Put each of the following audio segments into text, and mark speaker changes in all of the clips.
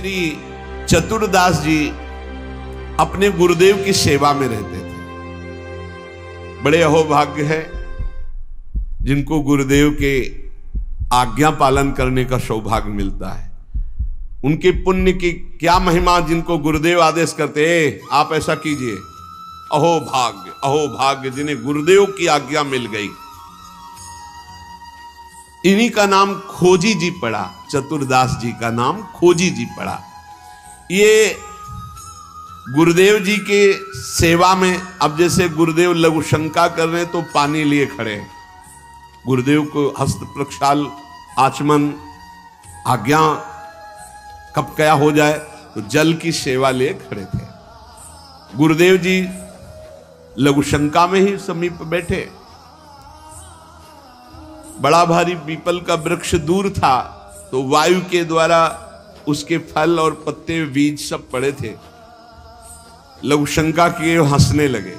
Speaker 1: श्री चतुरदास जी अपने गुरुदेव की सेवा में रहते थे। बड़े अहोभाग्य है जिनको गुरुदेव के आज्ञा पालन करने का सौभाग्य मिलता है। उनके पुण्य की क्या महिमा, जिनको गुरुदेव आदेश करते आप ऐसा कीजिए, अहोभाग्य अहोभाग्य जिन्हें गुरुदेव की आज्ञा मिल गई। इन्हीं का नाम खोजी जी पड़ा, चतुरदास जी का नाम खोजी जी पड़ा। ये गुरुदेव जी के सेवा में, अब जैसे गुरुदेव लघु शंका कर रहे तो पानी लिए खड़े हैं, गुरुदेव को हस्त प्रक्षाल आचमन आज्ञा कब क्या हो जाए तो जल की सेवा लिए खड़े थे। गुरुदेव जी लघु शंका में ही समीप बैठे। बड़ा भारी पीपल का वृक्ष दूर था तो वायु के द्वारा उसके फल और पत्ते बीज सब पड़े थे। लघु शंका किए, हंसने लगे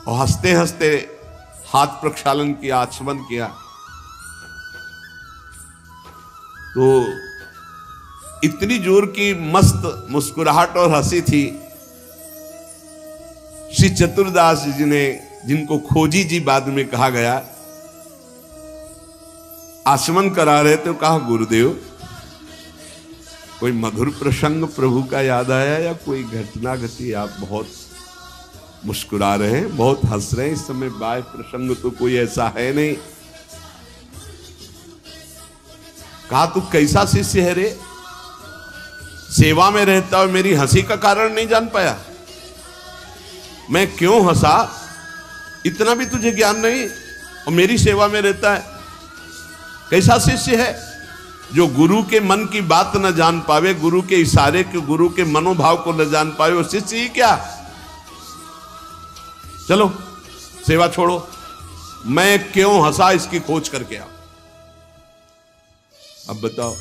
Speaker 1: और हंसते हंसते हाथ प्रक्षालन किया, आचमन किया तो इतनी जोर की मस्त मुस्कुराहट और हंसी थी। श्री चतुरदास जी ने, जिनको खोजी जी बाद में कहा गया, आचमन करा रहे थे, कहा गुरुदेव कोई मधुर प्रसंग प्रभु का याद आया या कोई घटना घटी? आप बहुत मुस्कुरा रहे हैं, बहुत हंस रहे हैं, इस समय बाह्य प्रसंग तो कोई ऐसा है नहीं। कहा तू कैसा शिष्य है रे, सेवा में रहता और मेरी हंसी का कारण नहीं जान पाया? मैं क्यों हंसा, इतना भी तुझे ज्ञान नहीं और मेरी सेवा में रहता है? कैसा शिष्य है जो गुरु के मन की बात न जान पावे, गुरु के इशारे के, गुरु के मनोभाव को न जान पावे, वो शिष्य ही क्या? चलो सेवा छोड़ो, मैं क्यों हंसा इसकी खोज करके आओ। अब बताओ,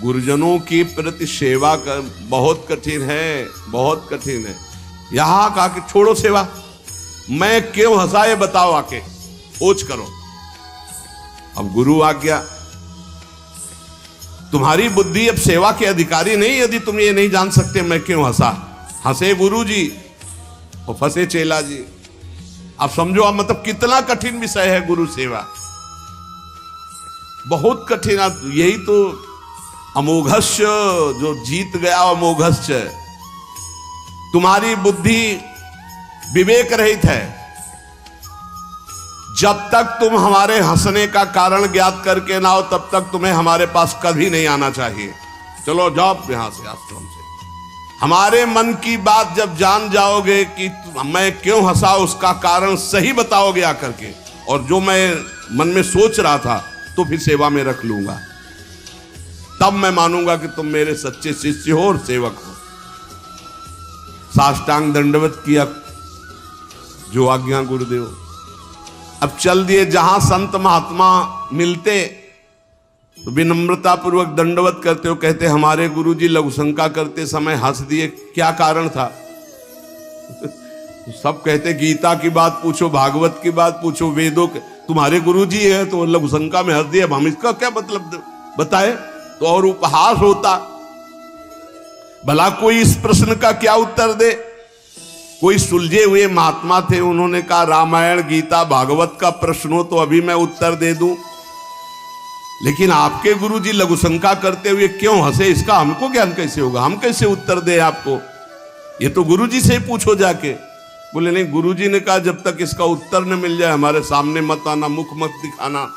Speaker 1: गुरुजनों की प्रति सेवा कर बहुत कठिन है, बहुत कठिन है। यहां कहा कि छोड़ो सेवा, मैं क्यों हंसा ये बताओ, आके खोज करो। अब गुरु आ गया, तुम्हारी बुद्धि अब सेवा के अधिकारी नहीं, यदि तुम ये नहीं जान सकते मैं क्यों हंसा। हंसे गुरु जी और फंसे चेला जी। आप समझो, आप मतलब कितना कठिन विषय है गुरु सेवा, बहुत कठिन। यही तो अमोघस्य, जो जीत गया अमोघस्य। तुम्हारी बुद्धि विवेक रहित है। जब तक तुम हमारे हंसने का कारण ज्ञात करके ना हो तब तक तुम्हें हमारे पास कभी नहीं आना चाहिए। चलो जाओ यहां से, आश्रम से। हमारे मन की बात जब जान जाओगे कि मैं क्यों हंसा, उसका कारण सही बताओगे आकर के, और जो मैं मन में सोच रहा था तो फिर सेवा में रख लूंगा, तब मैं मानूंगा कि तुम मेरे सच्चे शिष्य हो और सेवक हो। साष्टांग दंडवत किया, जो आज्ञा गुरुदेव। अब चल दिए, जहां संत महात्मा मिलते तो विनम्रता पूर्वक दंडवत करते हो, कहते हमारे गुरुजी लघु शंका करते समय हंस दिए, क्या कारण था? सब कहते गीता की बात पूछो, भागवत की बात पूछो, वेदों के, तुम्हारे गुरुजी है तो लघु शंका में हंस दिए, हम इसका क्या मतलब बताए तो और उपहास होता। भला कोई इस प्रश्न का क्या उत्तर दे? कोई सुलझे हुए महात्मा थे, उन्होंने कहा रामायण गीता भागवत का प्रश्न हो तो अभी मैं उत्तर दे दूं, लेकिन आपके गुरुजी लघु शंका करते हुए क्यों हंसे, इसका हमको ज्ञान कैसे होगा, हम कैसे उत्तर दे आपको? ये तो गुरुजी से ही पूछो जाके। बोले नहीं, गुरुजी ने कहा जब तक इसका उत्तर न मिल जाए हमारे सामने मत आना, मुख मत दिखाना।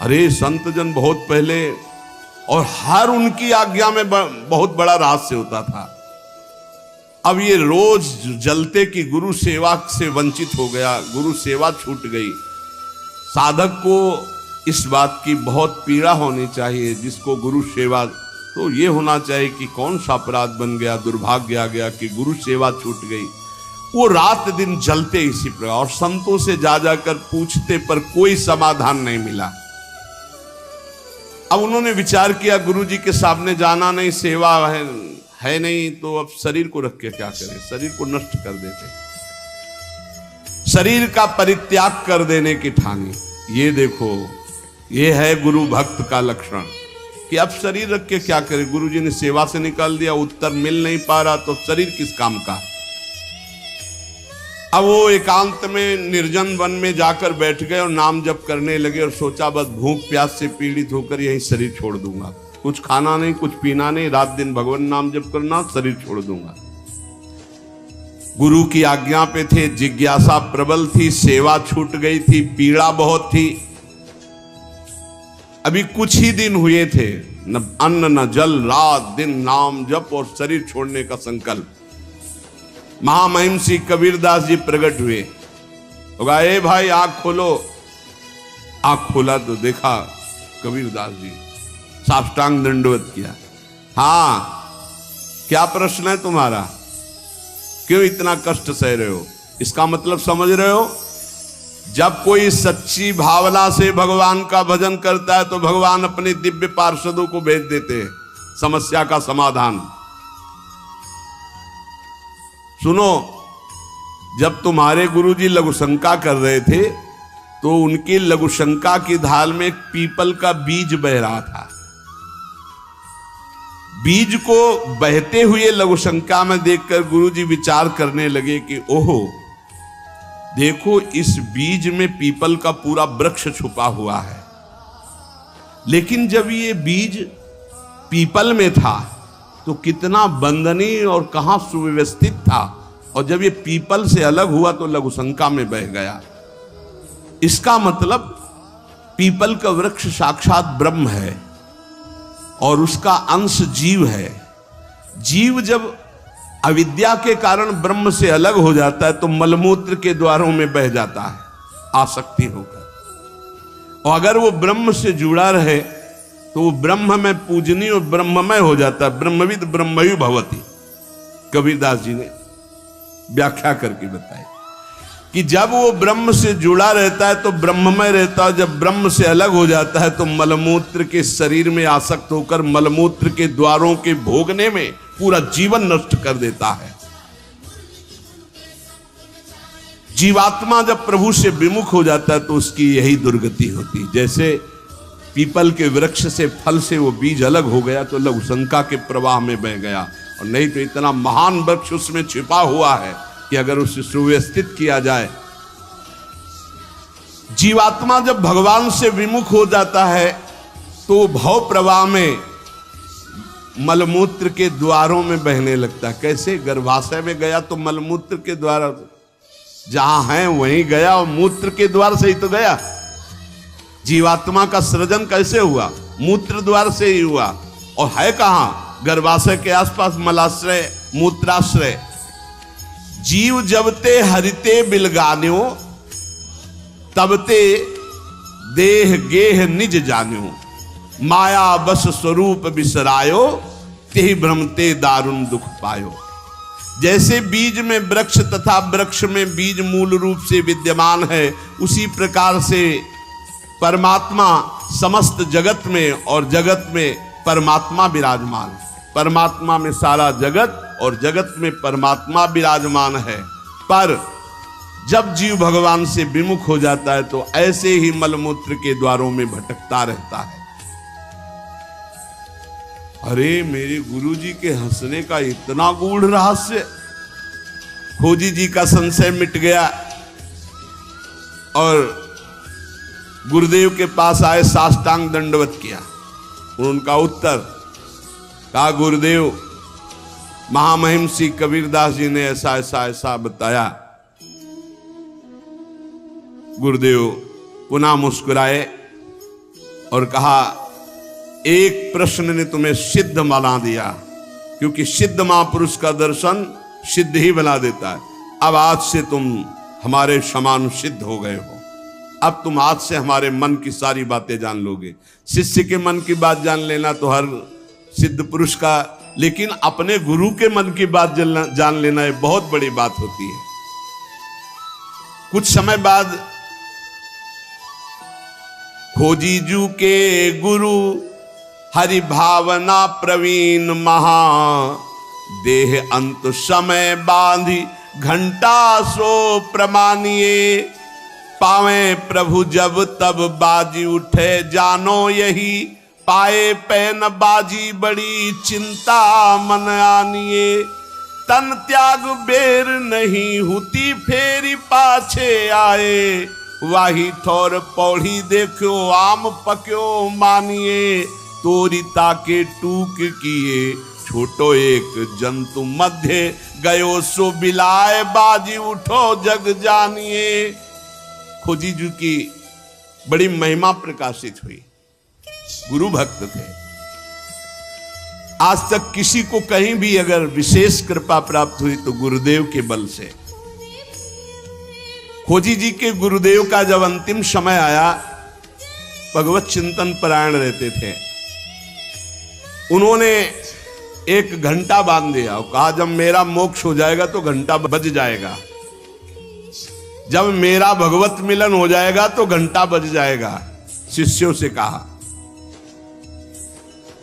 Speaker 1: अरे संत जन बहुत पहले, और हर उनकी आज्ञा में बहुत बड़ा रहस्य होता था। अब ये रोज जलते कि गुरु सेवा से वंचित हो गया, गुरु सेवा छूट गई। साधक को इस बात की बहुत पीड़ा होनी चाहिए, जिसको गुरु सेवा, तो ये होना चाहिए कि कौन सा अपराध बन गया, दुर्भाग्य आ गया कि गुरु सेवा छूट गई। वो रात दिन जलते इसी प्रकार, और संतों से जा जाकर पूछते पर कोई समाधान नहीं मिला। अब उन्होंने विचार किया गुरुजी के सामने जाना नहीं, सेवा है नहीं, तो अब शरीर को रख के क्या करें, शरीर को नष्ट कर देते, शरीर का परित्याग कर देने की ठानी। ये देखो, ये है गुरु भक्त का लक्षण। कि अब शरीर रख के क्या करे, गुरुजी ने सेवा से निकाल दिया, उत्तर मिल नहीं पा रहा, तो शरीर किस काम का। अब वो एकांत में निर्जन वन में जाकर बैठ गए और नाम जप करने लगे और सोचा बस भूख प्यास से पीड़ित होकर यही शरीर छोड़ दूंगा, कुछ खाना नहीं, कुछ पीना नहीं, रात दिन भगवान नाम जप करना, शरीर छोड़ दूंगा। गुरु की आज्ञा पे थे, जिज्ञासा प्रबल थी, सेवा छूट गई थी, पीड़ा बहुत थी। अभी कुछ ही दिन हुए थे, न अन्न न जल, रात दिन नाम जप और शरीर छोड़ने का संकल्प। महामहिम श्री कबीरदास जी प्रकट हुए, होगा ए भाई आंख खोलो। आंख खोला तो देखा कबीरदास जी, साष्टांग दंडवत किया। हाँ, क्या प्रश्न है तुम्हारा, क्यों इतना कष्ट सह रहे हो? इसका मतलब समझ रहे हो, जब कोई सच्ची भावना से भगवान का भजन करता है तो भगवान अपने दिव्य पार्षदों को भेज देते हैं समस्या का समाधान। सुनो, जब तुम्हारे गुरुजी लघुशंका कर रहे थे तो उनकी लघुशंका की धाल में एक पीपल का बीज बह रहा था। बीज को बहते हुए लघुशंका में देखकर गुरुजी विचार करने लगे कि ओहो, देखो इस बीज में पीपल का पूरा वृक्ष छुपा हुआ है। लेकिन जब ये बीज पीपल में था तो कितना बंदनीय और कहां सुव्यवस्थित था, और जब ये पीपल से अलग हुआ तो लघुशंका में बह गया। इसका मतलब पीपल का वृक्ष साक्षात ब्रह्म है और उसका अंश जीव है। जीव जब अविद्या के कारण ब्रह्म से अलग हो जाता है तो मलमूत्र के द्वारों में बह जाता है आसक्ति होकर, और अगर वो ब्रह्म से जुड़ा रहे तो वो ब्रह्म में पूजनीय और ब्रह्ममय हो जाता है। ब्रह्मविद ब्रह्मयु भवति, कबीरदास जी ने व्याख्या करके बताई कि जब वो ब्रह्म से जुड़ा रहता है तो ब्रह्ममय रहता है, जब ब्रह्म से अलग हो जाता है तो मलमूत्र के शरीर में आसक्त होकर मलमूत्र के द्वारों के भोगने में पूरा जीवन नष्ट कर देता है। जीवात्मा जब प्रभु से विमुख हो जाता है तो उसकी यही दुर्गति होती है। जैसे पीपल के वृक्ष से फल से वो बीज अलग हो गया तो लघुशंका के प्रवाह में बह गया, और नहीं तो इतना महान वृक्ष उसमें छिपा हुआ है कि अगर उसे सुव्यवस्थित किया जाए। जीवात्मा जब भगवान से विमुख हो जाता है तो भव प्रवाह में मलमूत्र के द्वारों में बहने लगता है। कैसे? गर्भाशय में गया तो मलमूत्र के द्वार जहां है वहीं गया, और मूत्र के द्वार से ही तो गया। जीवात्मा का सृजन कैसे हुआ? मूत्र द्वार से ही हुआ, और है कहां? गर्भाशय के आसपास मलाश्रय, मूत्राश्रय। जीव जबते हरिते बिलगान्यो तबते देह गेह निज जान्यो, माया बस स्वरूप बिसरायो तेहि भ्रमते दारुण दुख पायो। जैसे बीज में वृक्ष तथा वृक्ष में बीज मूल रूप से विद्यमान है, उसी प्रकार से परमात्मा समस्त जगत में और जगत में परमात्मा विराजमान। परमात्मा में सारा जगत और जगत में परमात्मा विराजमान है। पर जब जीव भगवान से विमुख हो जाता है तो ऐसे ही मलमूत्र के द्वारों में भटकता रहता है। अरे मेरे गुरुजी के हंसने का इतना गूढ़ रहस्य। खोजी जी का संशय मिट गया और गुरुदेव के पास आए, साष्टांग दंडवत किया। उनका उत्तर कहा, गुरुदेव महामहिम श्री कबीरदास जी ने ऐसा ऐसा ऐसा बताया। गुरुदेव पुनः मुस्कुराए और कहा, एक प्रश्न ने तुम्हें सिद्ध बना दिया, क्योंकि सिद्ध महापुरुष का दर्शन सिद्ध ही बना देता है। अब आज से तुम हमारे समान सिद्ध हो गए हो। अब तुम आज से हमारे मन की सारी बातें जान लोगे। शिष्य के मन की बात जान लेना तो हर सिद्ध पुरुष का, लेकिन अपने गुरु के मन की बात जान लेना ये बहुत बड़ी बात होती है। कुछ समय बाद खोजीजू के गुरु हरि भावना प्रवीण महा, देह अंत समय बांधी घंटा सो प्रमानिए, पावे प्रभु जब तब बाजी उठे जानो यही, पाए पैन बाजी बड़ी चिंता मन आनिए, तन त्याग बेर नहीं हुती फेरी पाछे आए, वाही थोर पौड़ी देखो आम पक्यो मानिए, तोरी ताके टूक किए छोटो एक जंतु मध्य गयो सो बिलाए, बाजी उठो जग जानिए। खोजी जी की बड़ी महिमा प्रकाशित हुई, गुरु भक्त थे। आज तक किसी को कहीं भी अगर विशेष कृपा प्राप्त हुई तो गुरुदेव के बल से। खोजी जी के गुरुदेव का जब अंतिम समय आया, भगवत चिंतन परायण रहते थे, उन्होंने एक घंटा बांध दिया और कहा जब मेरा मोक्ष हो जाएगा तो घंटा बज जाएगा, जब मेरा भगवत मिलन हो जाएगा तो घंटा बज जाएगा। शिष्यों से कहा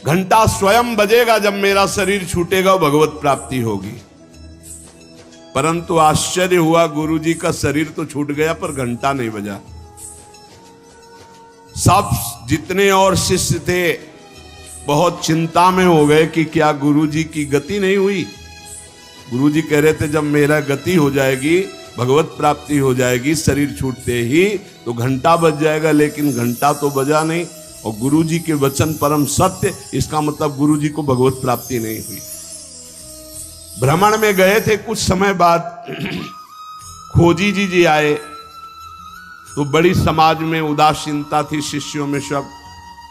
Speaker 1: घंटा स्वयं बजेगा जब मेरा शरीर छूटेगा, भगवत प्राप्ति होगी। परंतु आश्चर्य हुआ, गुरुजी का शरीर तो छूट गया पर घंटा नहीं बजा। सब जितने और शिष्य थे बहुत चिंता में हो गए कि क्या गुरुजी की गति नहीं हुई। गुरुजी कह रहे थे जब मेरा गति हो जाएगी, भगवत प्राप्ति हो जाएगी, शरीर छूटते ही तो घंटा बज जाएगा, लेकिन घंटा तो बजा नहीं। और गुरुजी के वचन परम सत्य, इसका मतलब गुरुजी को भगवत प्राप्ति नहीं हुई। भ्रमण में गए थे, कुछ समय बाद खोजी जी आए तो बड़ी समाज में उदासीनता थी शिष्यों में सब,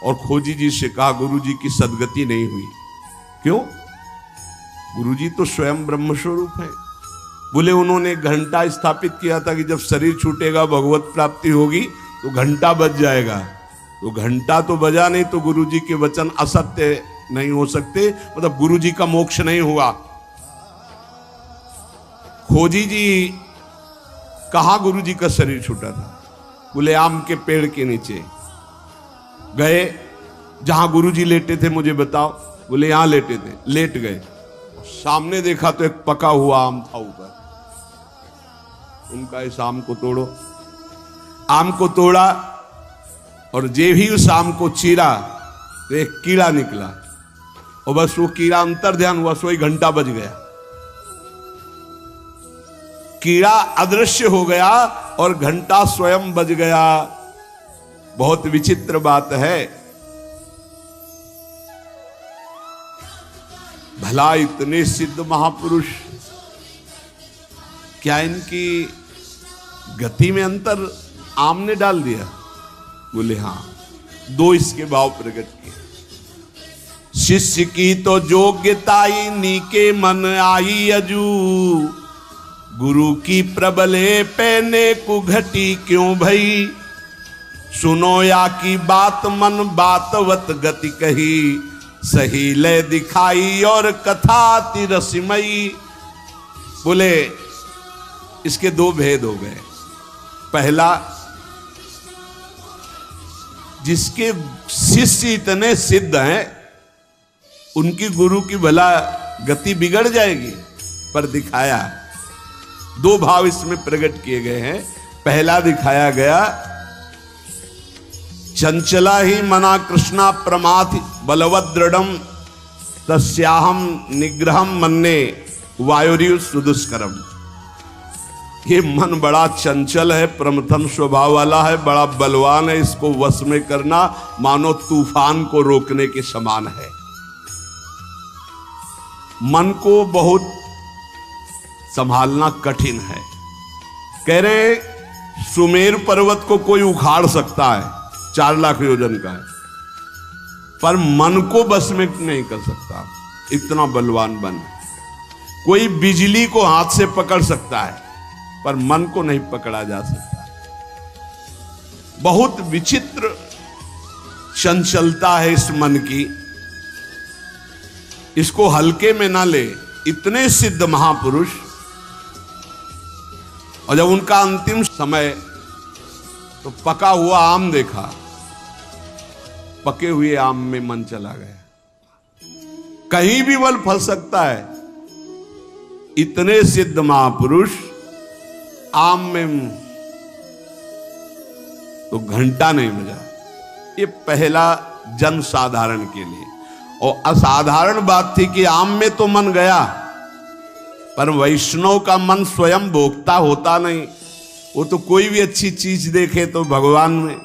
Speaker 1: और खोजी जी से कहा गुरुजी की सद्गति नहीं हुई। क्यों? गुरुजी तो स्वयं ब्रह्म स्वरूप है। बोले उन्होंने घंटा स्थापित किया था कि जब शरीर छूटेगा भगवत प्राप्ति होगी तो घंटा बज जाएगा, तो घंटा तो बजा नहीं, तो गुरुजी के वचन असत्य नहीं हो सकते, मतलब गुरुजी का मोक्ष नहीं हुआ। खोजी जी कहां गुरुजी का शरीर छूटा था? बोले आम के पेड़ के नीचे गए, जहां गुरुजी लेटे थे मुझे बताओ। बोले यहां लेटे थे। लेट गए, सामने देखा तो एक पका हुआ आम था ऊपर। उनका इस आम को तोड़ो। आम को तोड़ा और जे भी उस आम को चीरा तो एक कीड़ा निकला, और बस वो कीड़ा अंतर ध्यान हुआ, सोई घंटा बज गया। कीड़ा अदृश्य हो गया और घंटा स्वयं बज गया। बहुत विचित्र बात है। भला इतने सिद्ध महापुरुष, क्या इनकी गति में अंतर आम ने डाल दिया? बोले हां। दो इसके भाव प्रकट किए। शिष्य की तो योग्यताई नीके मन आई अजू, गुरु की प्रबले पैने को घटी क्यों भई, सुनो या की बात मन बातवत गति कही, सही ले दिखाई और कथा अति रसमयी। बोले इसके दो भेद हो गए। पहला, जिसके शिष्य इतने सिद्ध हैं उनकी गुरु की भला गति बिगड़ जाएगी, पर दिखाया दो भाव इसमें प्रकट किए गए हैं। पहला दिखाया गया, चंचला ही मना कृष्णा प्रमाथि बलवद दृढ़म तस्याहम निग्रहम मन्ने वायुरिव सुदुष्करम। ये मन बड़ा चंचल है, प्रमथन स्वभाव वाला है, बड़ा बलवान है, इसको वश में करना मानो तूफान को रोकने के समान है। मन को बहुत संभालना कठिन है। कह रहे सुमेर पर्वत को कोई उखाड़ सकता है, 4 लाख योजन का है, पर मन को बस में नहीं कर सकता, इतना बलवान बन। कोई बिजली को हाथ से पकड़ सकता है पर मन को नहीं पकड़ा जा सकता। बहुत विचित्र चंचलता है इस मन की, इसको हल्के में ना ले। इतने सिद्ध महापुरुष, और जब उनका अंतिम समय तो पका हुआ आम देखा, पके हुए आम में मन चला गया। कहीं भी बल फल सकता है। इतने सिद्ध महापुरुष आम में तो घंटा नहीं बजा। ये पहला जन साधारण के लिए। और असाधारण बात थी कि आम में तो मन गया, पर वैष्णव का मन स्वयं भोक्ता होता नहीं। वो तो कोई भी अच्छी चीज देखे तो भगवान में,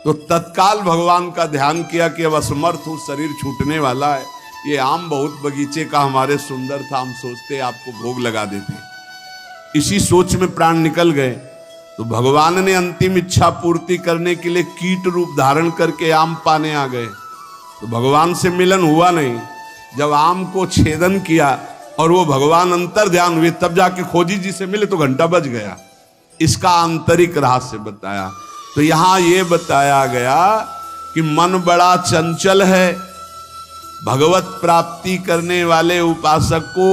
Speaker 1: तो तत्काल भगवान का ध्यान किया कि अब असमर्थ हूं, शरीर छूटने वाला है, ये आम बहुत बगीचे का हमारे सुंदर था, हम सोचते आपको भोग लगा देते। इसी सोच में प्राण निकल गए। तो भगवान ने अंतिम इच्छा पूर्ति करने के लिए कीट रूप धारण करके आम पाने आ गए। तो भगवान से मिलन हुआ नहीं। जब आम को छेदन किया और वो भगवान अंतर ध्यान हुए, तब जाके खोजी जी से मिले तो घंटा बज गया। इसका आंतरिक रहस्य बताया। तो यहां ये बताया गया कि मन बड़ा चंचल है। भगवत प्राप्ति करने वाले उपासक को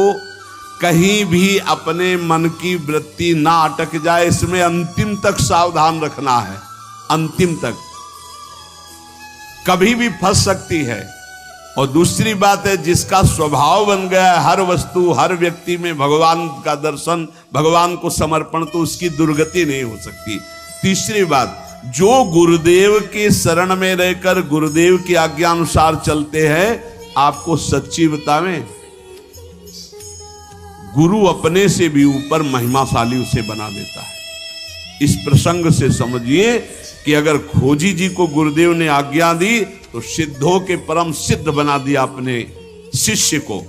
Speaker 1: कहीं भी अपने मन की वृत्ति ना अटक जाए, इसमें अंतिम तक सावधान रखना है। अंतिम तक कभी भी फंस सकती है। और दूसरी बात है, जिसका स्वभाव बन गया है हर वस्तु हर व्यक्ति में भगवान का दर्शन, भगवान को समर्पण, तो उसकी दुर्गति नहीं हो सकती। तीसरी बात, जो गुरुदेव के शरण में रहकर गुरुदेव की आज्ञा अनुसार चलते हैं, आपको सच्ची बतावें, गुरु अपने से भी ऊपर महिमाशाली उसे बना देता है। इस प्रसंग से समझिए कि अगर खोजी जी को गुरुदेव ने आज्ञा दी तो सिद्धों के परम सिद्ध बना दिया अपने शिष्य को।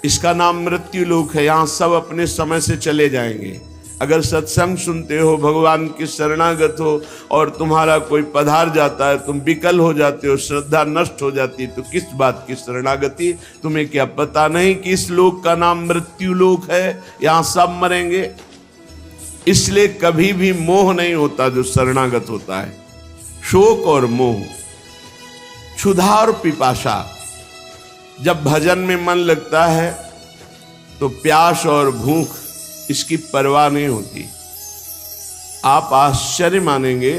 Speaker 1: इसका नाम मृत्यु लोक है। यहां सब अपने समय से चले जाएंगे। अगर सत्संग सुनते हो, भगवान की शरणागत हो और तुम्हारा कोई पधार जाता है, तुम विकल हो जाते हो, श्रद्धा नष्ट हो जाती है, तो किस बात की शरणागति? तुम्हें क्या पता नहीं कि इस लोक का नाम मृत्यु लोक है, यहां सब मरेंगे। इसलिए कभी भी मोह नहीं होता जो शरणागत होता है। शोक और मोह, क्षुधा और पिपासा। जब भजन में मन लगता है तो प्यास और भूख इसकी परवाह नहीं होती। आप आश्चर्य मानेंगे,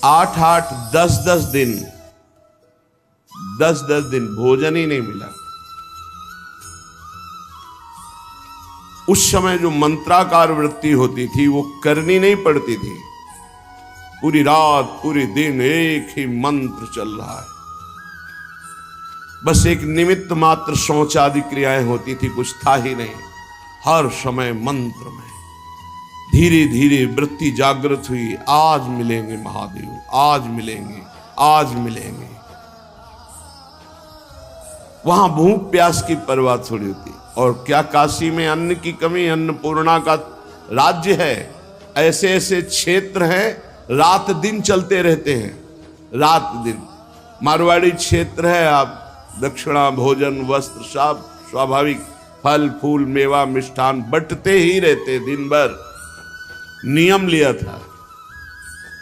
Speaker 1: 8-8, 10-10 दिन, 10-10 दिन भोजन ही नहीं मिला। उस समय जो मंत्राकार वृत्ति होती थी वो करनी नहीं पड़ती थी। पूरी रात पूरी दिन एक ही मंत्र चल रहा है। बस एक निमित्त मात्र शौच आदि क्रियाएं होती थी, कुछ था ही नहीं। हर समय मंत्र में धीरे धीरे वृत्ति जागृत हुई। आज मिलेंगे महादेव, आज मिलेंगे, आज मिलेंगे। वहां भूख प्यास की परवाह थोड़ी होती। और क्या काशी में अन्न की कमी? अन्नपूर्णा का राज्य है। ऐसे ऐसे क्षेत्र हैं, रात दिन चलते रहते हैं, रात दिन। मारवाड़ी क्षेत्र है, आप दक्षिणा भोजन वस्त्र सब स्वाभाविक, फल फूल मेवा मिष्ठान बंटते ही रहते दिन भर। नियम लिया था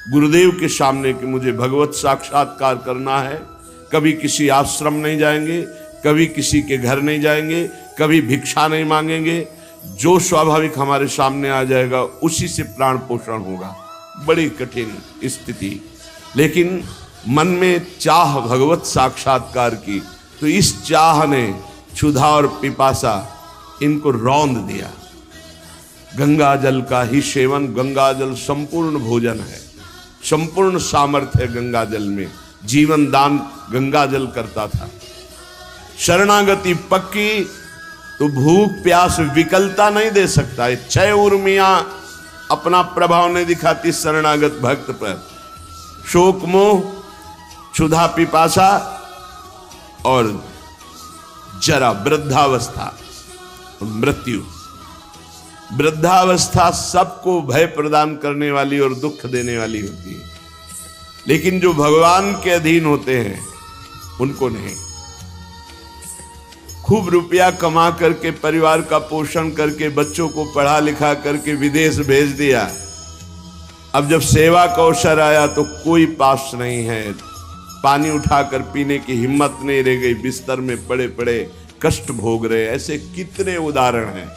Speaker 1: गुरुदेव के सामने कि मुझे भगवत साक्षात्कार करना है। कभी किसी आश्रम नहीं जाएंगे, कभी किसी के घर नहीं जाएंगे, कभी भिक्षा नहीं मांगेंगे। जो स्वाभाविक हमारे सामने आ जाएगा उसी से प्राण पोषण होगा। बड़ी कठिन स्थिति, लेकिन मन में चाह भगवत साक्षात्कार की, तो इस चाह ने क्षुधा और पिपासा इनको रौंद दिया। गंगा जल का ही सेवन, गंगा जल संपूर्ण भोजन है, संपूर्ण सामर्थ्य है गंगा जल में। जीवन दान गंगा जल करता था। शरणागति पक्की तो भूख प्यास विकलता नहीं दे सकता है। 6 उर्मियां अपना प्रभाव नहीं दिखाती शरणागत भक्त पर। शोक मोह, क्षुधा पिपासा और जरा, वृद्धावस्था, मृत्यु। वृद्धावस्था सबको भय प्रदान करने वाली और दुख देने वाली होती है, लेकिन जो भगवान के अधीन होते हैं उनको नहीं। खूब रुपया कमा करके, परिवार का पोषण करके, बच्चों को पढ़ा लिखा करके विदेश भेज दिया। अब जब सेवा का अवसर आया तो कोई पास नहीं है, पानी उठाकर पीने की हिम्मत नहीं रह गई, बिस्तर में पड़े पड़े कष्ट भोग रहे। ऐसे कितने उदाहरण हैं।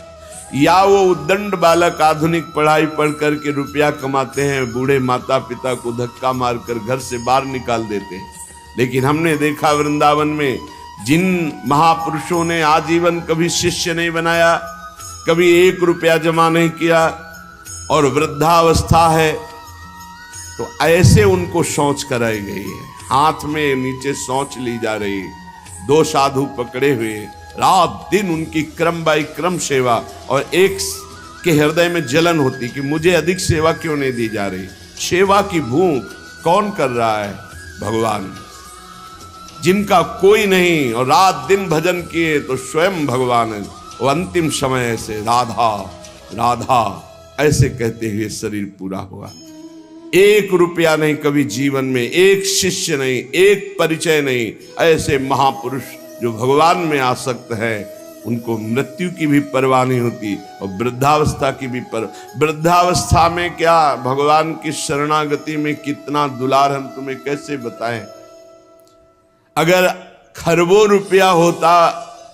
Speaker 1: या वो उद्दंड बालक आधुनिक पढ़ाई पढ़ करके रुपया कमाते हैं, बूढ़े माता पिता को धक्का मारकर घर से बाहर निकाल देते हैं। लेकिन हमने देखा वृंदावन में जिन महापुरुषों ने आजीवन कभी शिष्य नहीं बनाया, कभी 1 रुपया जमा नहीं किया, और वृद्धावस्था है तो ऐसे उनको शौच कराई गई है। हाथ में नीचे सोच ली जा रही, 2 साधु पकड़े हुए, रात दिन उनकी क्रम बाई क्रम सेवा, और एक के हृदय में जलन होती कि मुझे अधिक सेवा क्यों नहीं दी जा रही। सेवा की भूख कौन कर रहा है? भगवान, जिनका कोई नहीं और रात दिन भजन किए तो स्वयं भगवान है। वो अंतिम समय से राधा राधा ऐसे कहते हुए शरीर पूरा हुआ। 1 रुपया नहीं कभी जीवन में, 1 शिष्य नहीं, 1 परिचय नहीं। ऐसे महापुरुष जो भगवान में आसक्त है, उनको मृत्यु की भी परवाह नहीं होती और वृद्धावस्था की भी वृद्धावस्था में क्या भगवान की शरणागति में कितना दुलार हम तुम्हें कैसे बताएं। अगर खरबों रुपया होता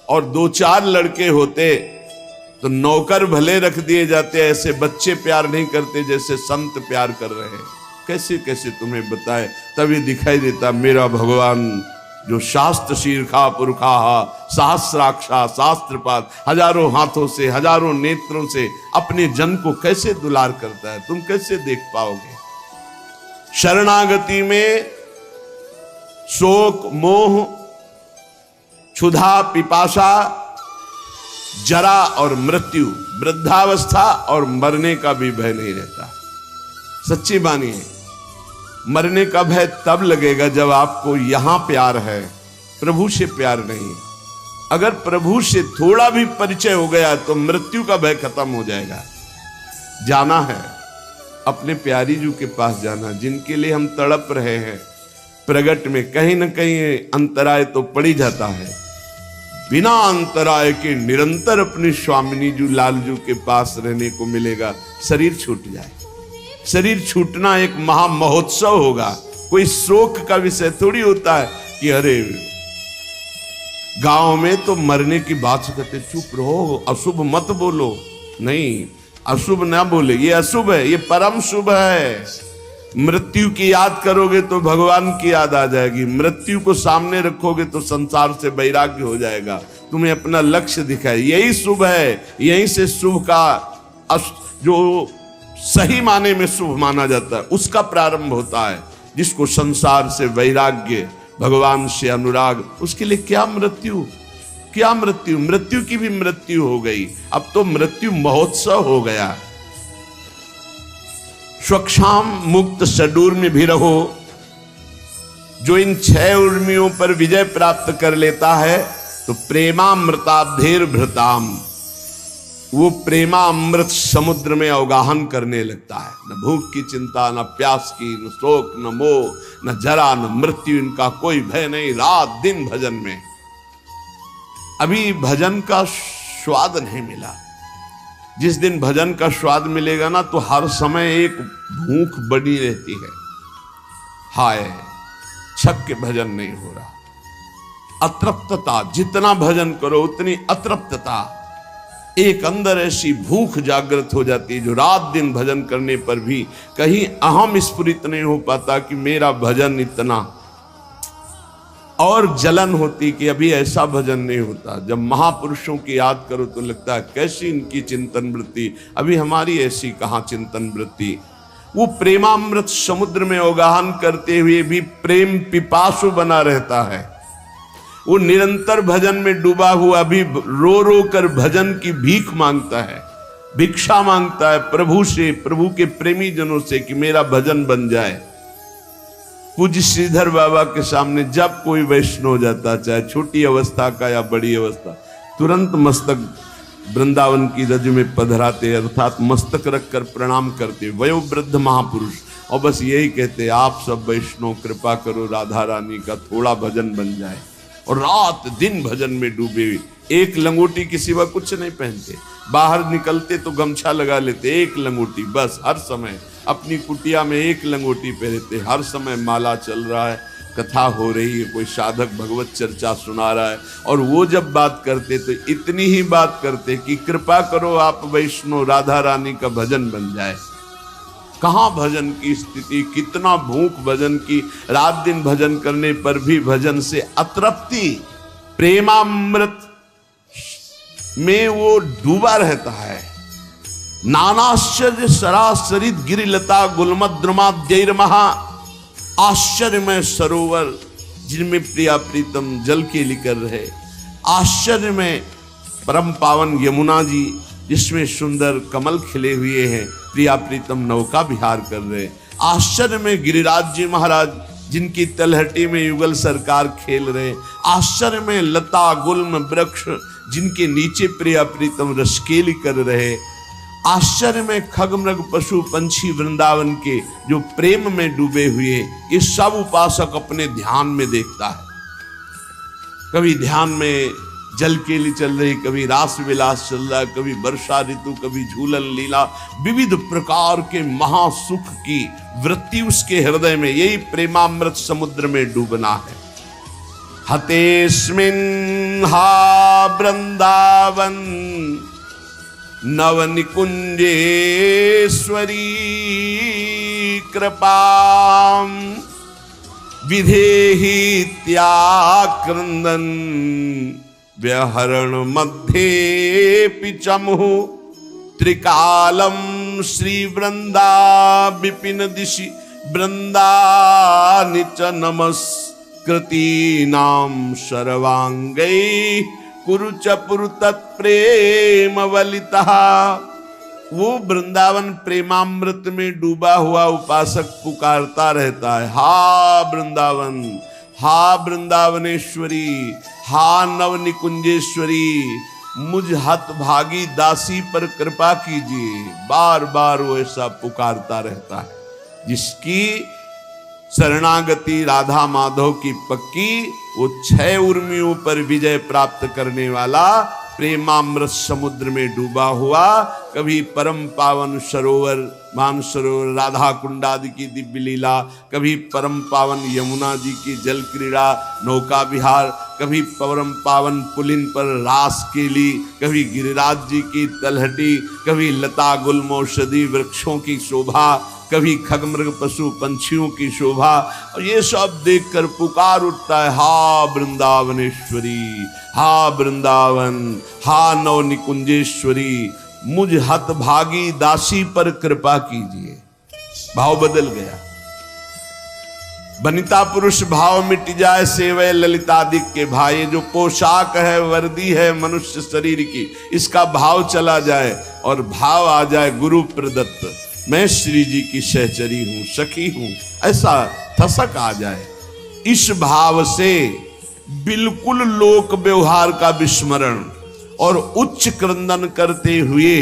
Speaker 1: और 2-4 लड़के होते तो नौकर भले रख दिए जाते, ऐसे बच्चे प्यार नहीं करते जैसे संत प्यार कर रहे हैं। कैसे कैसे तुम्हें बताए, तभी दिखाई देता मेरा भगवान जो शास्त्र शीर्षा पुरखा सहस्राक्षा शास्त्रपात, हजारों हाथों से हजारों नेत्रों से अपने जन को कैसे दुलार करता है, तुम कैसे देख पाओगे। शरणागति में शोक मोह क्षुधा पिपासा जरा और मृत्यु, वृद्धावस्था और मरने का भी भय नहीं रहता। सच्ची मानिए, मरने का भय तब लगेगा जब आपको यहां प्यार है, प्रभु से प्यार नहीं। अगर प्रभु से थोड़ा भी परिचय हो गया तो मृत्यु का भय खत्म हो जाएगा। जाना है अपने प्यारी जू के पास, जाना जिनके लिए हम तड़प रहे हैं। प्रगट में कहीं न कहीं अंतराय तो पड़ ही जाता है, बिना अंतराय के निरंतर अपनी स्वामिनी जू लालजू के पास रहने को मिलेगा। शरीर छूट जाए, शरीर छूटना एक महा महोत्सव होगा, कोई शोक का विषय थोड़ी होता है कि अरे गांव में तो मरने की बात करते, चुप रहो, अशुभ मत बोलो। नहीं, अशुभ ना बोले, ये अशुभ है, ये परम शुभ है। मृत्यु की याद करोगे तो भगवान की याद आ जाएगी, मृत्यु को सामने रखोगे तो संसार से वैराग्य हो जाएगा, तुम्हें अपना लक्ष्य दिखाए। यही शुभ है, यहीं से शुभ का जो सही माने में शुभ माना जाता है उसका प्रारंभ होता है। जिसको संसार से वैराग्य, भगवान से अनुराग, उसके लिए क्या मृत्यु, क्या मृत्यु। मृत्यु की भी मृत्यु हो गई, अब तो मृत्यु महोत्सव हो गया। स्वक्षाम मुक्त सडूर में भी रहो। जो इन 6 उर्मियों पर विजय प्राप्त कर लेता है तो प्रेमामृताब्धेर भृताम, वो प्रेमामृत समुद्र में अवगाहन करने लगता है। न भूख की चिंता, न प्यास की, न शोक, न मोह, न जरा, न मृत्यु, इनका कोई भय नहीं। रात दिन भजन में। अभी भजन का स्वाद नहीं मिला। जिस दिन भजन का स्वाद मिलेगा ना तो हर समय एक भूख बनी रहती है, हाय छक के भजन नहीं हो रहा। अतृप्तता, जितना भजन करो उतनी अतृप्तता, एक अंदर ऐसी भूख जागृत हो जाती है जो रात दिन भजन करने पर भी कहीं अहम स्फुरित नहीं हो पाता कि मेरा भजन इतना, और जलन होती कि अभी ऐसा भजन नहीं होता। जब महापुरुषों की याद करो तो लगता है कैसी इनकी चिंतन वृत्ति, अभी हमारी ऐसी कहां चिंतन वृत्ति। वो प्रेमामृत समुद्र में अवगाहन करते हुए भी प्रेम पिपासु बना रहता है। वो निरंतर भजन में डूबा हुआ भी रो रो कर भजन की भीख मांगता है, भिक्षा मांगता है प्रभु से, प्रभु के प्रेमी जनों से कि मेरा भजन बन जाए। पूज्य श्रीधर बाबा के सामने जब कोई वैष्णव जाता, चाहे छोटी अवस्था का या बड़ी अवस्था, तुरंत मस्तक वृंदावन की रज में पधराते, अर्थात मस्तक रखकर प्रणाम करते वयोवृद्ध महापुरुष, और बस यही कहते आप सब वैष्णव कृपा करो राधा रानी का थोड़ा भजन बन जाए। और रात दिन भजन में डूबे, एक लंगोटी के सिवा कुछ नहीं पहनते, बाहर निकलते तो गमछा लगा लेते, एक लंगोटी बस, हर समय अपनी कुटिया में एक लंगोटी पहनते, हर समय माला चल रहा है, कथा हो रही है, कोई साधक भगवत चर्चा सुना रहा है, और वो जब बात करते तो इतनी ही बात करते कि कृपा करो आप वैष्णव राधा रानी का भजन बन जाए। कहाँ भजन की स्थिति, कितना भूख भजन की, रात दिन भजन करने पर भी भजन से अतृप्ति, प्रेमामृत में वो डूबा रहता है। नानाश्चर्य सरासरित गिरिलता गुलमद्रुमाद्यैर्महा, आश्चर्यमय सरोवर जिनमें प्रिया प्रीतम जल के लेकर रहे, आश्चर्यमय परम पावन यमुना जी जिसमें सुंदर कमल खिले हुए हैं, प्रिया प्रीतम नौका विहार कर रहे, आश्चर्य में गिरिराज जी महाराज जिनकी तलहटी में युगल सरकार खेल रहे, आश्चर्य में लता गुल्म वृक्ष जिनके नीचे प्रिया प्रीतम रसकेली कर रहे, आश्चर्य में खगमृग पशु पंछी वृंदावन के जो प्रेम में डूबे हुए, ये सब उपासक अपने ध्यान में देखता है। कभी ध्यान में जल केली चल रही, कभी रास विलास चल रहा है, कभी वर्षा ऋतु, कभी झूलन लीला, विविध प्रकार के महासुख की वृत्ति उसके हृदय में, यही प्रेमामृत समुद्र में डूबना है। हतेस्मिन् हा वृंदावन नव निकुंजेश्वरी कृपाम विधेहि त्याक्रंदन व्यहरण मध्ये पिचमुहु त्रिकालम श्री वृंदा विपिन दिशि वृंदा निच नमस्कृति नाम सर्वांगै कुरुच पुरु तत्प्रेम वलिता। वो वृंदावन प्रेमामृत में डूबा हुआ उपासक पुकारता रहता है, हा वृंदावन, हा वृंदावनेश्वरी, हा नव निकुंजेश्वरी, मुझ हतभागी दासी पर कृपा कीजिए। बार बार वो ऐसा पुकारता रहता है। जिसकी शरणागति राधा माधव की पक्की, वो 6 उर्मियों पर विजय प्राप्त करने वाला प्रेमामृत समुद्र में डूबा हुआ, कभी परम पावन सरोवर मानसरोवर राधा कुंड आदि की दिव्य लीला, कभी परम पावन यमुना जी की जल क्रीड़ा नौका विहार, कभी परम पावन पुलिन पर रास केली, कभी गिरिराज जी की तलहटी, कभी लता गुल्म औषधि वृक्षों की शोभा, कभी खगमृग पशु पंछियों की शोभा। और ये सब देखकर पुकार उठता है, हा वृंदावनेश्वरी, हा वृंदावन, हा नव निकुंजेश्वरी, मुझ हतभागी दासी पर कृपा कीजिए। भाव बदल गया। बनिता पुरुष भाव मिट जाए, सेवय ललितादिक के भाई, जो पोशाक है वर्दी है मनुष्य शरीर की, इसका भाव चला जाए और भाव आ जाए गुरु प्रदत्त, मैं श्री जी की सहचरी हूं, सखी हूं, ऐसा थसक आ जाए। इस भाव से बिल्कुल लोक व्यवहार का विस्मरण और उच्च क्रंदन करते हुए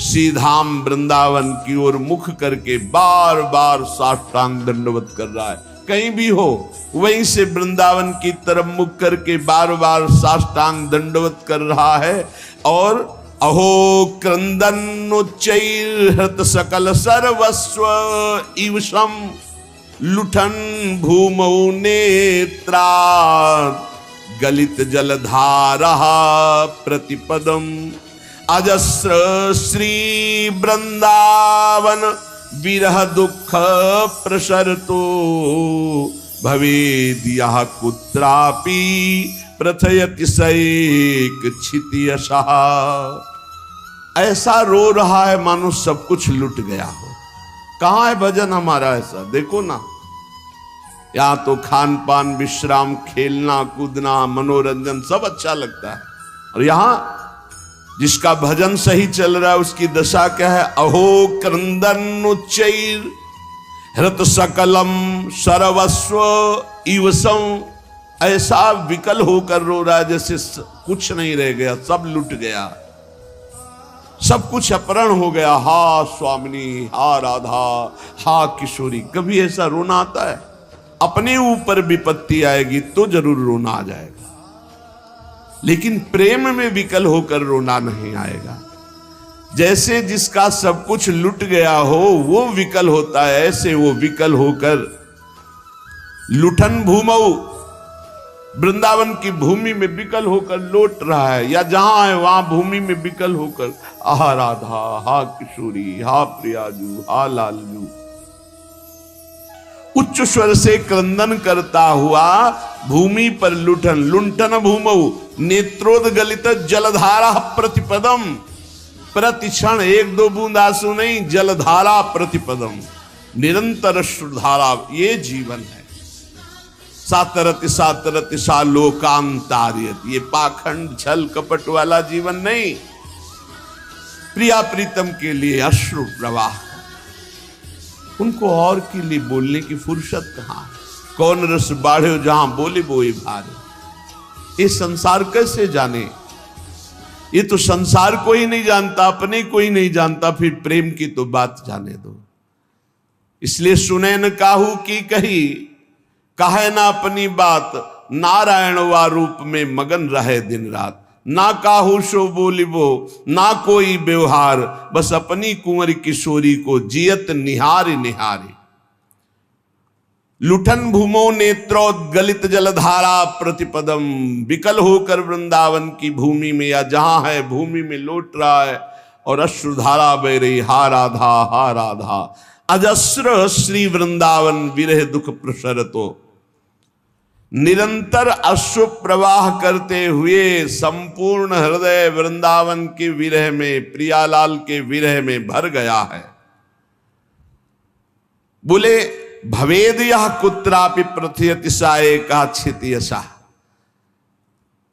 Speaker 1: सीधाम वृंदावन की ओर मुख करके बार बार साष्टांग दंडवत कर रहा है। कहीं भी हो वहीं से वृंदावन की तरफ मुख करके बार बार साष्टांग दंडवत कर रहा है। और अहो क्रंदन उच्चैर्हृत सकल सर्वस्व इवशम लुठन भूमौ नेत्रा गलित जलधारा प्रतिपदम अजस्र श्री वृंदावन विरह दुख प्रसरतो भवेद यह कुत्रापि प्रथयति सैक क्षितियशः। ऐसा रो रहा है मानो सब कुछ लुट गया हो। कहाँ है भजन हमारा ऐसा? देखो ना, यहाँ तो खान पान विश्राम खेलना कूदना मनोरंजन सब अच्छा लगता है, और यहाँ जिसका भजन सही चल रहा है उसकी दशा क्या है? अहो क्रंदन उच्चैर हृत सकलम सर्वस्व इवसं, ऐसा विकल होकर रो रहा है जैसे कुछ नहीं रह गया, सब लुट गया, सब कुछ अपहरण हो गया। हा स्वामिनी, हा राधा, हा किशोरी। कभी ऐसा रोना आता है? अपने ऊपर विपत्ति आएगी तो जरूर रोना आ जाएगा, लेकिन प्रेम में विकल होकर रोना नहीं आएगा। जैसे जिसका सब कुछ लुट गया हो वो विकल होता है, ऐसे वो विकल होकर लुठन भूमौ, वृंदावन की भूमि में विकल होकर लौट रहा है, या जहां है वहां भूमि में विकल होकर हा राधा, हा किशोरी, हा प्रियाजू, हा लालजू, उच्च स्वर से क्रंदन करता हुआ भूमि पर लुठन, लुंठन भूमौ नेत्रोदगलित जलधारा प्रतिपदम, प्रतिक्षण 1-2 बूंद आंसू नहीं, जलधारा प्रतिपदम, निरंतर अश्रुधारा, ये जीवन है। सातरति सातरति सा लोकांतार्यत, ये पाखंड छल कपट वाला जीवन नहीं। प्रिया प्रीतम के लिए अश्रु प्रवाह, उनको और के लिए बोलने की फुर्सत कहां है। कौन रस बाढ़े जहां बोले बोए भारे। ये संसार कैसे जाने, ये तो संसार को ही नहीं जानता, अपने को ही नहीं जानता, फिर प्रेम की तो बात जाने दो। इसलिए सुने न काहू की कही, कहे ना अपनी बात, नारायण वा रूप में मगन रहे दिन रात। ना काहू सो बोलिबो, ना कोई व्यवहार, बस अपनी कुंवर किशोरी को जियत निहारे निहारे। लुठन भूमो नेत्रोद्गलित जलधारा प्रतिपदम, विकल होकर वृंदावन की भूमि में या जहां है भूमि में लौट रहा है और अश्रुधारा बह रही, हा राधा हा राधा। अजस्र श्री वृंदावन विरह दुख प्रसरतो, निरंतर अश्रु प्रवाह करते हुए संपूर्ण हृदय वृंदावन के विरह में, प्रियालाल के विरह में भर गया है। बोले भवेद यह कुत्रापि पृथ्वी अतिशाय का क्षितियसा,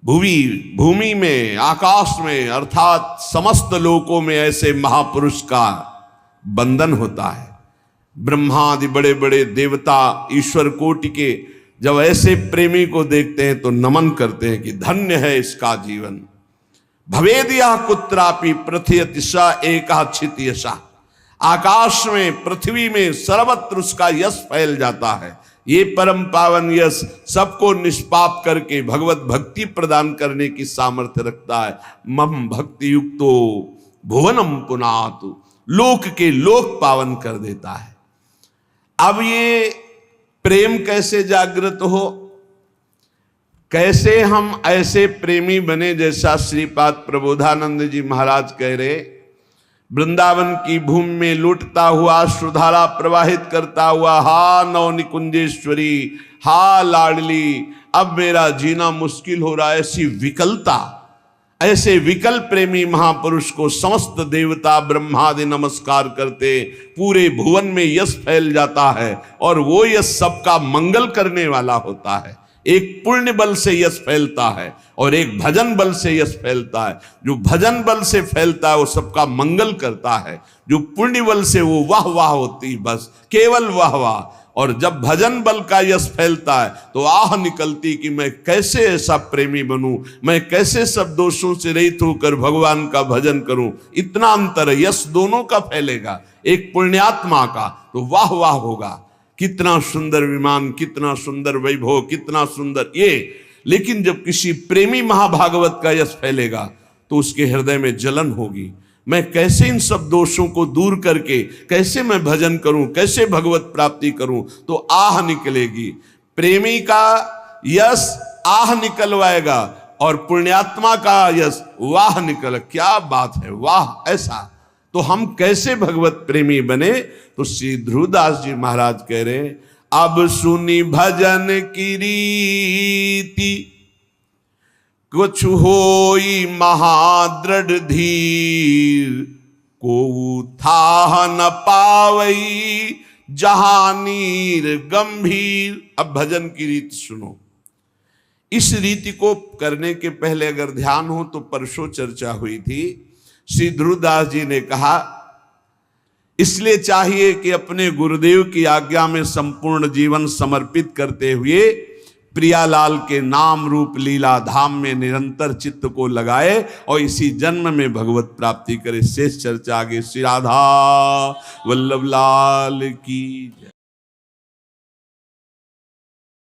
Speaker 1: भूमि में, आकाश में, अर्थात समस्त लोकों में ऐसे महापुरुष का बंधन होता है। ब्रह्मादि बड़े बड़े देवता ईश्वर कोटि के जब ऐसे प्रेमी को देखते हैं तो नमन करते हैं कि धन्य है इसका जीवन। भवेद यह कुत्रापि पृथ्वी अतिशा एका क्षितियसा, आकाश में, पृथ्वी में सर्वत्र उसका यश फैल जाता है। ये परम पावन यश सबको निष्पाप करके भगवत भक्ति प्रदान करने की सामर्थ्य रखता है। मम भक्ति युक्तो भुवनम पुनातु, लोक के लोक पावन कर देता है। अब ये प्रेम कैसे जागृत हो, कैसे हम ऐसे प्रेमी बने जैसा श्रीपाद प्रबोधानंद जी महाराज कह रहे, वृंदावन की भूमि में लुटता हुआ अश्रुधारा प्रवाहित करता हुआ, हा नौ निकुंजेश्वरी, हा लाडली, अब मेरा जीना मुश्किल हो रहा है। ऐसी विकलता, ऐसे विकल प्रेमी महापुरुष को समस्त देवता ब्रह्मादि नमस्कार करते, पूरे भुवन में यश फैल जाता है और वो यश सबका मंगल करने वाला होता है। एक पुण्य बल से यश फैलता है और एक भजन बल से यश फैलता है। जो भजन बल से फैलता है वो सबका मंगल करता है, जो पुण्य बल से वो वाह वाह होती, बस केवल वाह वाह। और जब भजन बल का यश फैलता है तो आह निकलती कि मैं कैसे ऐसा प्रेमी बनूं, मैं कैसे सब दोषों से रहित होकर भगवान का भजन करूं। इतना अंतर है, यश दोनों का फैलेगा। एक पुण्यात्मा का तो वाह वाह होगा, कितना सुंदर विमान, कितना सुंदर वैभव, कितना सुंदर ये। लेकिन जब किसी प्रेमी महाभागवत का यश फैलेगा तो उसके हृदय में जलन होगी। मैं कैसे इन सब दोषों को दूर करके कैसे मैं भजन करूं, कैसे भगवत प्राप्ति करूं, तो आह निकलेगी। प्रेमी का यश आह निकलवाएगा और पुण्यात्मा का यश वाह निकल। क्या बात है, वाह। ऐसा तो हम कैसे भगवत प्रेमी बने, तो श्री ध्रुवदास जी महाराज कह रहे, अब सुनी भजन की रीति, कुछ होई महादृढ़ धीर, को था न पावई जहानीर गंभीर। अब भजन की रीति सुनो। इस रीति को करने के पहले अगर ध्यान हो तो परसों चर्चा हुई थी। श्री ध्रुवदास जी ने कहा, इसलिए चाहिए कि अपने गुरुदेव की आज्ञा में संपूर्ण जीवन समर्पित करते हुए प्रियालाल के नाम रूप लीला धाम में निरंतर चित्त को लगाए और इसी जन्म में भगवत प्राप्ति करे। शेष चर्चा आगे। श्री राधा वल्लभ लाल की जय।